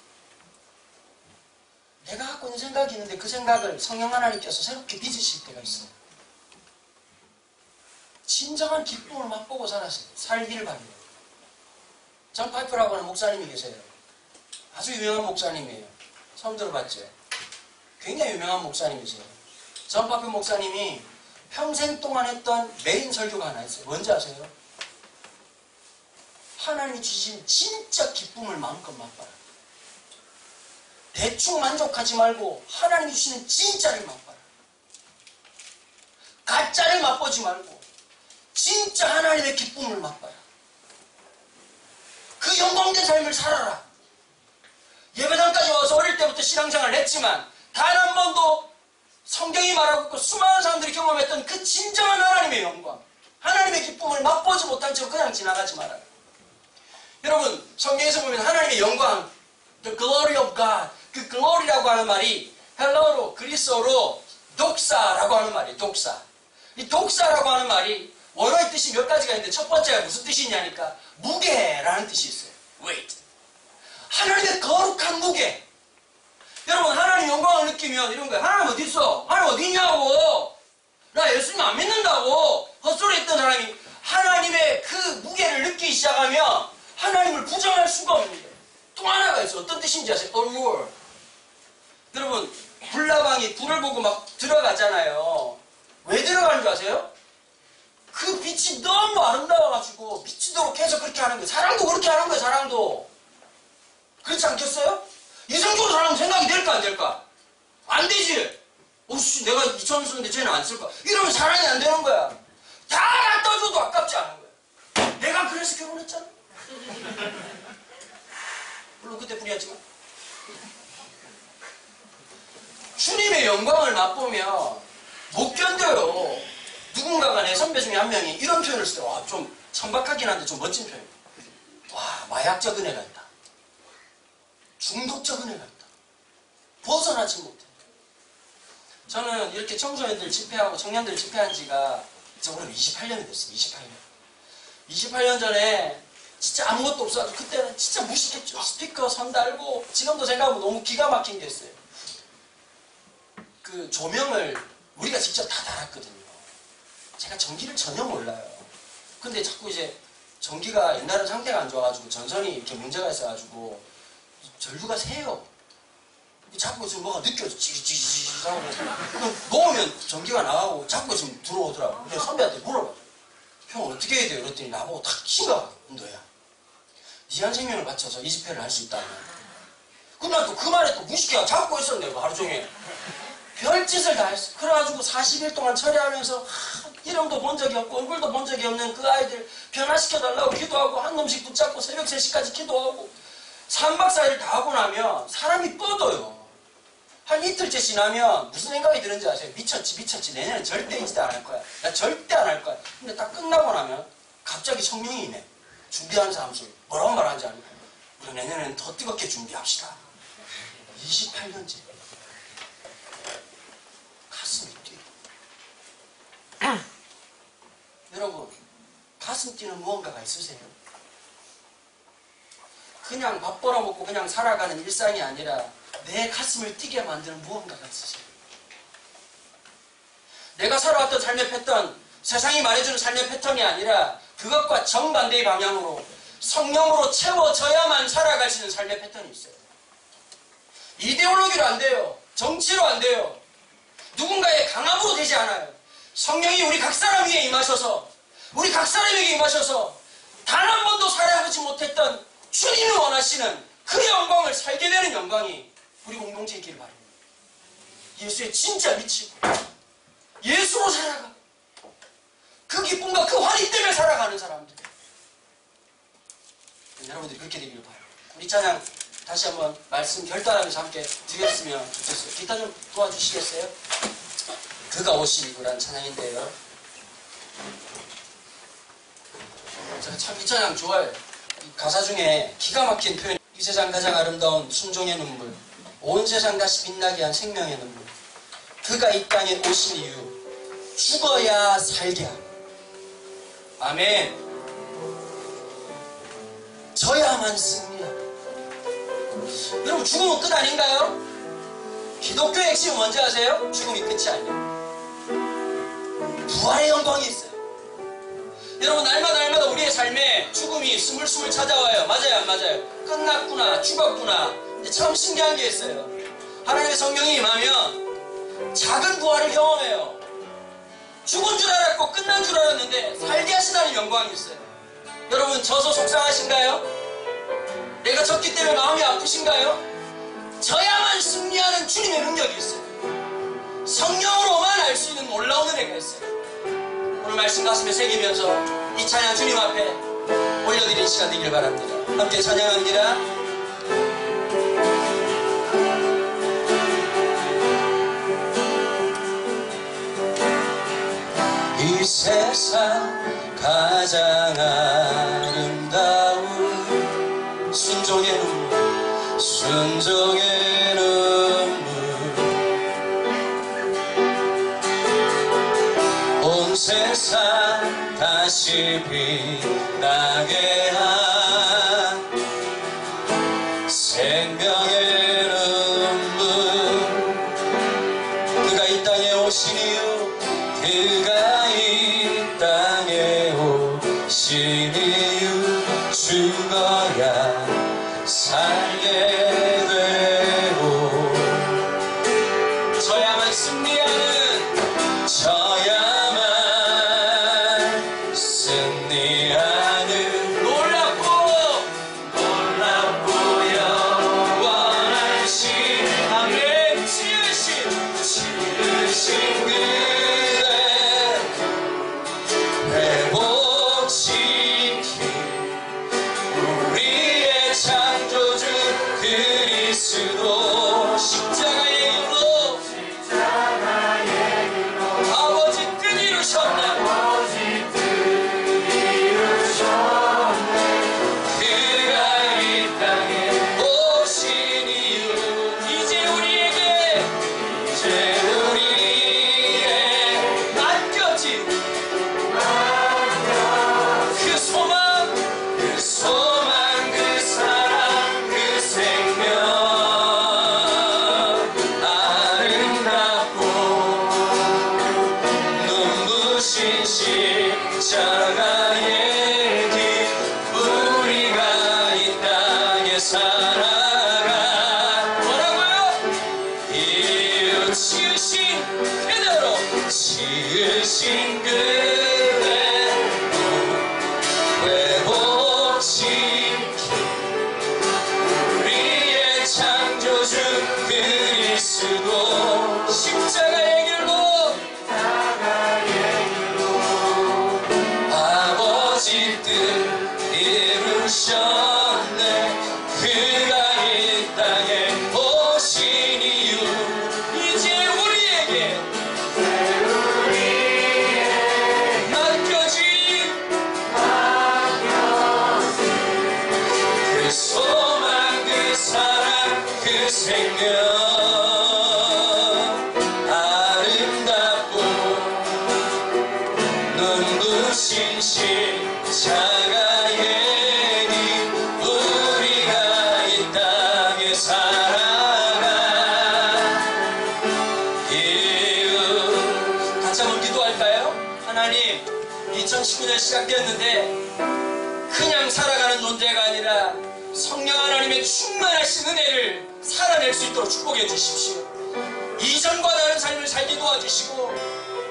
내가 갖고 있는 생각이 있는데 그 생각을 성령 하나님께서 새롭게 빚으실 때가 있어요. 진정한 기쁨을 맛보고 살기를 바래요. 존 파이프라고 하는 목사님이 계세요. 아주 유명한 목사님이에요. 처음 들어봤죠? 굉장히 유명한 목사님이세요. 존 파이프 목사님이 평생 동안 했던 메인 설교가 하나 있어요. 뭔지 아세요? 하나님이 주신 진짜 기쁨을 마음껏 맛봐라. 대충 만족하지 말고 하나님이 주시는 진짜를 맛봐라. 가짜를 맛보지 말고 진짜 하나님의 기쁨을 맛봐라. 그 영광된 삶을 살아라. 예배당까지 와서 어릴 때부터 신앙생활을 했지만 단 한 번도 성경이 말하고 있고 수많은 사람들이 경험했던 그 진정한 하나님의 영광, 하나님의 기쁨을 맛보지 못한 채로 그냥 지나가지 말아요. 여러분, 성경에서 보면 하나님의 영광, the glory of God, 그 glory라고 하는 말이 헬라어로, 그리스어로 독사라고 하는 말이에요. 독사. 이 독사라고 하는 말이 원어의 뜻이 몇 가지가 있는데 첫 번째가 무슨 뜻이 있냐니까 무게라는 뜻이 있어요. weight. 하나님의 거룩한 무게. 여러분, 하나님 영광을 느끼면 이런 거예요. 하나님 어디 있어? 하나님 어디 있냐고. 나 예수님 안 믿는다고 헛소리 했던 사람이 하나님의 그 무게를 느끼기 시작하면 하나님을 부정할 수가 없는 거예요. 또 하나가 있어요. 어떤 뜻인지 아세요? allure. 여러분, 불나방이 불을 보고 막 들어가잖아요. 왜 들어가는 줄 아세요? 그 빛이 너무 아름다워가지고 미치도록 해서 그렇게 하는 거예요. 사랑도 그렇게 하는 거예요. 사랑도. 그렇지 않겠어요? 이성적으로 사람 생각이 될까 안 될까? 안 되지. 오씨, 내가 2,000원 쓰는데 쟤는 안 쓸까? 이러면 사랑이 안 되는 거야. 다 갖다 줘도 아깝지 않은 거야. 내가 그래서 결혼했잖아. 물론 그때 불이었지만. 주님의 영광을 맛보면 못 견뎌요. 누군가가 내 선배 중에 한 명이 이런 표현을 쓸 때, 와, 좀 천박하긴 한데 좀 멋진 표현. 와, 마약적 은혜가 있다. 중독적 은혜가 있다. 벗어나지 못해. 저는 이렇게 청소년들 집회하고 청년들 집회한 지가 이제 올해 28년이 됐어요. 28년 전에 진짜 아무것도 없어가지고 그때는 진짜 무식했죠. 스피커 선 달고 지금도 생각하면 너무 기가 막힌 게 있어요. 그 조명을 우리가 직접 다 달았거든요. 제가 전기를 전혀 몰라요. 근데 자꾸 이제 전기가 옛날은 상태가 안 좋아가지고 전선이 이렇게 문제가 있어가지고 전류가 새요. 자꾸 지금 뭐가 느껴져. 지지지지 하고 놓으면 전기가 나가고 자꾸 지금 들어오더라고. 그래서 선배한테 물어봐. 형 어떻게 해야 돼요? 그랬더니 나보고 탁 심각하게 너야. 니한 생명을 바쳐서 이 집회를 할 수 있다면. 그날 또 그 말에 또 무식해가 잡고 있었네 하루 종일. 별짓을 다 했어. 그래가지고 40일 동안 처리하면서 이름도 본 적이 없고 얼굴도 본 적이 없는 그 아이들 변화시켜달라고 기도하고 한 놈씩 붙잡고 새벽 3시까지 기도하고 3박 4일 다 하고 나면 사람이 뻗어요. 한 이틀째 지나면 무슨 생각이 드는지 아세요? 미쳤지. 내년엔 절대 이 짓 안 할 거야. 나 절대 안 할 거야. 근데 딱 끝나고 나면 갑자기 성령이 임해. 준비하는 사람 소리. 뭐라고 말하는지 알고. 우리 내년에는 더 뜨겁게 준비합시다. 28년째. 가슴이 뛰어. 여러분, 가슴 뛰는 무언가가 있으세요? 그냥 밥 벌어먹고 그냥 살아가는 일상이 아니라 내 가슴을 뛰게 만드는 무언가가 있으세요? 내가 살아왔던 삶의 패턴, 세상이 말해주는 삶의 패턴이 아니라 그것과 정반대의 방향으로 성령으로 채워져야만 살아갈 수 있는 삶의 패턴이 있어요. 이데올로기로 안 돼요. 정치로 안 돼요. 누군가의 강압으로 되지 않아요. 성령이 우리 각 사람 위에 임하셔서 우리 각 사람에게 임하셔서 단 한 번도 살아보지 못했던 주님이 원하시는 그 영광을 살게 되는 영광이 우리 공동체에 있기를 바랍니다. 예수에 진짜 미치고 예수로 살아가 그 기쁨과 그 환희 때문에 살아가는 사람들. 여러분들이 그렇게 되기를 바랍니다. 우리 찬양 다시 한번 말씀 결단하면서 함께 드렸으면 좋겠어요. 기타 좀 도와주시겠어요? 그가 오시니구란 찬양인데요. 제가 참 이 찬양 좋아해요. 이 가사 중에 기가 막힌 표현. 이 세상 가장 아름다운 순종의 눈물, 온 세상 다시 빛나게 한 생명의 눈물. 그가 이 땅에 오신 이유, 죽어야 살게 하고. 아멘. 져야만 승리하고. 여러분, 죽음은 끝 아닌가요? 기독교의 핵심은 뭔지 아세요? 죽음이 끝이 아니에요. 부활의 영광이 있어요. 여러분, 날마다 우리의 삶에 죽음이 스물스물 찾아와요. 맞아요, 안 맞아요? 끝났구나, 죽었구나. 근데 참 신기한 게 있어요. 하나님의 성령이 임하면 작은 부활을 경험해요. 죽은 줄 알았고 끝난 줄 알았는데 살게 하시다는 영광이 있어요. 여러분, 져서 속상하신가요? 내가 졌기 때문에 마음이 아프신가요? 져야만 승리하는 주님의 능력이 있어요. 성령으로만 알 수 있는 놀라운 은혜가 있어요. 오늘 말씀 가슴에 새기면서 이 찬양 주님 앞에 올려드리는 시간 되길 바랍니다. 함께 찬양합니다. 이 세상 가장 아름다운 순종의 눈물, 순종의 눈물. 온 세상 다시 빛나게 한 생명의 눈물. 그가 이 땅에 오신 이유, 그가 이 땅에 오신 이유, 죽어야 살게 되고 져야만 승리하는, 져야만 승리하는 놀랍고 영원하신 아멘. 지으신 그대 회복시킨 우리의 창조주, 그 살아가. 뭐라고요? 이유 지으신 그대로, 지으신 그대로 회복시키 우리의 창조주 그리스도 십자가의 길로 아버지 뜻 이루셨네. 그가 이 땅에 오신 이유 이제 우리에게 맡겨진 그 소망, 그 사랑, 그 생명 아름답고 눈부신 십자가의 님 우리가 이 땅에 살아가. 이유 같이 한번 기도할까요? 하나님, 2019년 시작되었는데 그냥 살아가는 존재가 아니라 성령 하나님의 충만하신 은혜를 살아낼 수 있도록 축복해 주십시오. 이전과 다른 삶을 살게 도와주시고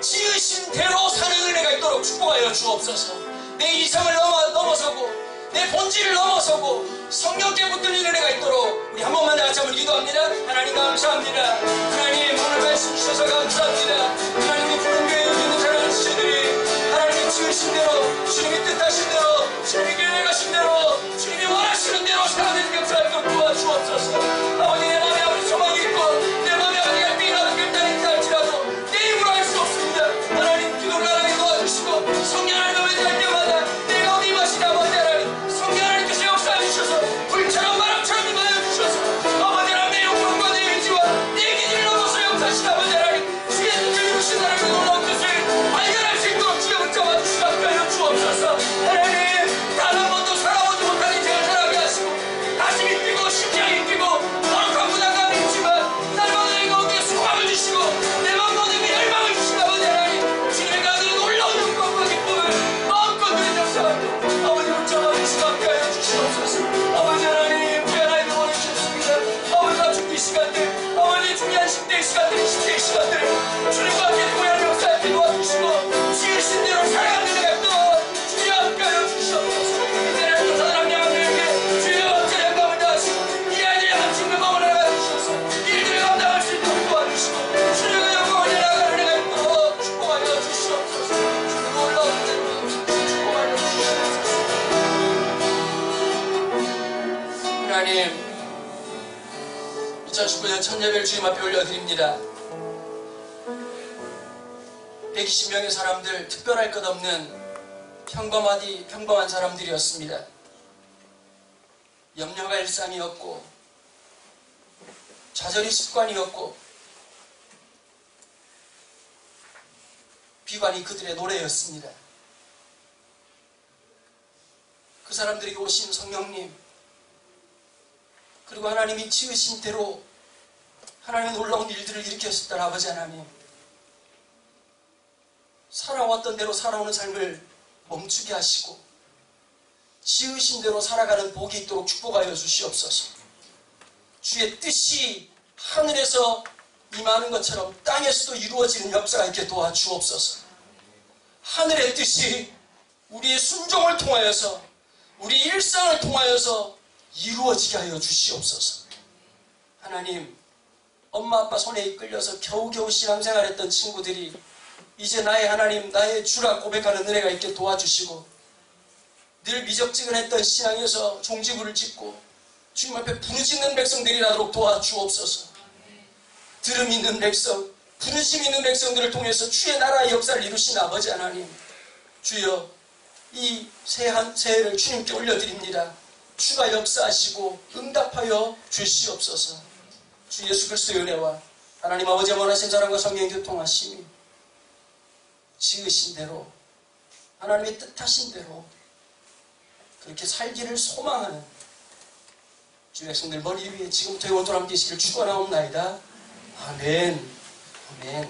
지으신 대로 사는 은혜가 있도록 축복하여 주옵소서. 내 이성을 넘어서고 내 본질을 넘어서고 성령께 붙들린 은혜가 있도록 우리 한 번만 다 같이 한번 기도합니다. 하나님 감사합니다. 하나님 오늘 말씀 주셔서 감사합니다. 하나님의 부른 교회에 있는 사랑하는 지체들이 하나님의 지으신 대로, 주님이 뜻하신 대로, 주님이 계획하신 대로, 주님이 원하시는 대로 살아내는 역사를 도와주옵소서. 아버지, 내 마음에 아무리 소망이 있고 내 마음에 아무리 갈등이라도 결단이 있다 할지라도 내 힘으로 할 수 없습니다. 하나님 기도를 하나님 도와주시고 성령 하나님을 할 때마다 내가 어디 마시다 아버지 하나님 성령 하나님께서 역사해 주셔서 불처럼 바람처럼 임하여 주셔서 아버지 하나님 내 영혼과 내 의지와 내 기질을 넘어서 역사하시다 아버지 하나님 주의 뜻을 이루신 하나님의 놀라운 뜻을 발견할 수 있도록 주여 붙잡아 주시고 하여 주옵소서. 하나님 단 한 번도 살아보지 못한 인생을 살아가게 하시고 가슴이 뛰고 심장이 뛰고 거룩한 부담감이 있지만 날마다 내가 어디에 소망을 주시고 내 마음 모든 열망을 주신다 아버지 하나님 주님의 가는 놀라운 영광과 기쁨을 마음껏 누리는 역사하고 아버지 붙잡아 주시고 함께하여 주시옵소서. 아버지 하나님 우리 하나님을 보내주셨습니다. 아버지가 준비 시간들 아버지 중요한 10대 시간들 20대 시간들 주님과 함께 고향 역사에 도와주시고 지으신 대로 살아가는 데가 있도록 주여 함께하여 주시옵소서. 이제는 또 사람 양들에게 주여 영감을 다하시고 이 아이들의 함증을 머물러가 주셔서 일들을 감당할 수 있도록 도와주시고 주님의 영광을 내려가는 데가 있도록 축복하여 주시옵소서. 주님 놀라운 은혜로 축복하여 주시옵소서. 하나님 2019년 첫 예배를 주님 앞에 올려드립니다. 120명의 사람들 특별할 것 없는 평범한 사람들이었습니다. 염려가 일상이었고 좌절이 습관이었고 비관이 그들의 노래였습니다. 그 사람들에게 오신 성령님 그리고 하나님이 지으신 대로 하나님의 놀라운 일들을 일으켰었던 아버지 하나님 살아왔던 대로 살아오는 삶을 멈추게 하시고 지으신 대로 살아가는 복이 있도록 축복하여 주시옵소서. 주의 뜻이 하늘에서 임하는 것처럼 땅에서도 이루어지는 역사가 있게 도와주옵소서. 하늘의 뜻이 우리의 순종을 통하여서 우리 일상을 통하여서 이루어지게 하여 주시옵소서. 하나님 엄마 아빠 손에 이끌려서 겨우겨우 신앙생활했던 친구들이 이제 나의 하나님 나의 주라 고백하는 은혜가 있게 도와주시고 늘 미적지근했던 신앙에서 종지부를 짓고 주님 앞에 부르짖는 백성들이 나도록 도와주옵소서. 들음 있는 백성 부르심 있는 백성들을 통해서 주의 나라의 역사를 이루신 아버지 하나님 주여 이 새해를 주님께 올려드립니다. 주가 역사하시고 응답하여 주시옵소서. 주 예수 그리스도의 은혜와 하나님 아버지의 원하신 사랑과 성령의 교통하심이 지으신 대로 하나님의 뜻하신 대로 그렇게 살기를 소망하는 주 백성들 머리 위에 지금부터 영원토록 함께 계시기를 축원하옵나이다. 아멘. 아멘.